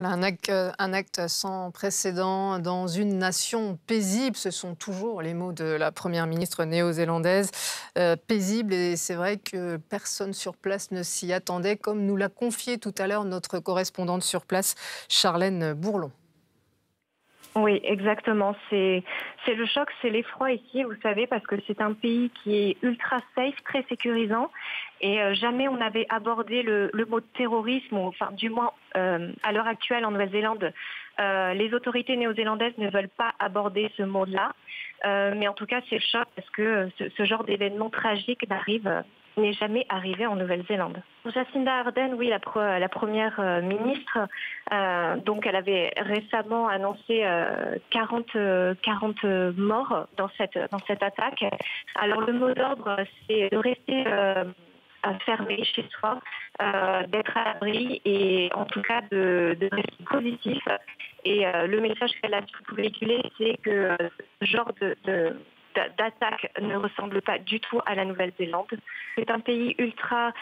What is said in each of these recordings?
Un acte sans précédent dans une nation paisible, ce sont toujours les mots de la première ministre néo-zélandaise. Paisible, et c'est vrai que personne sur place ne s'y attendait, comme nous l'a confié tout à l'heure notre correspondante sur place, Charlène Bourlon. Oui, exactement. C'est le choc, c'est l'effroi ici, vous savez, parce que c'est un pays qui est ultra safe, très sécurisant, et jamais on n'avait abordé le mot de terrorisme, ou, enfin du moins à l'heure actuelle en Nouvelle-Zélande, les autorités néo-zélandaises ne veulent pas aborder ce mot-là, mais en tout cas c'est le choc parce que ce genre d'événement tragique n'est jamais arrivé en Nouvelle-Zélande. Jacinda Ardern, oui, la première ministre, donc elle avait récemment annoncé 40 morts dans cette attaque. Alors le mot d'ordre, c'est de rester fermé chez soi, d'être à l'abri et en tout cas de rester positif. Et le message qu'elle a surtout véhiculé, c'est que ce genre d'attaque ne ressemble pas du tout à la Nouvelle-Zélande. C'est un pays ultra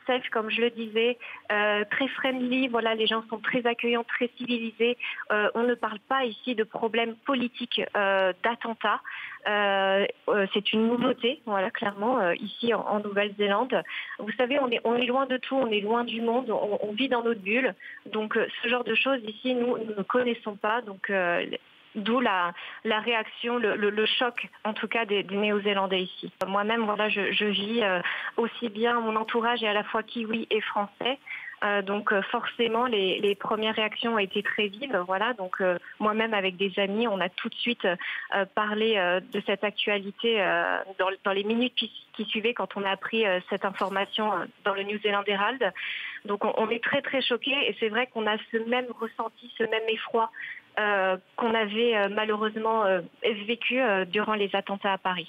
safe, comme je le disais, très friendly. Voilà, les gens sont très accueillants, très civilisés. On ne parle pas ici de problèmes politiques, d'attentats. C'est une nouveauté, voilà, clairement, ici en Nouvelle-Zélande. Vous savez, on est loin de tout, on est loin du monde, on vit dans notre bulle. Donc, ce genre de choses ici, nous ne connaissons pas. Donc, d'où la réaction, le choc, en tout cas, des Néo-Zélandais ici. Moi-même, voilà, je vis aussi bien mon entourage est à la fois kiwi et français. Donc forcément, les premières réactions ont été très vives. Voilà, donc moi-même avec des amis, on a tout de suite parlé de cette actualité dans les minutes qui suivaient quand on a appris cette information dans le New Zealand Herald. Donc on est très très choqués et c'est vrai qu'on a ce même ressenti, ce même effroi qu'on avait malheureusement vécu durant les attentats à Paris.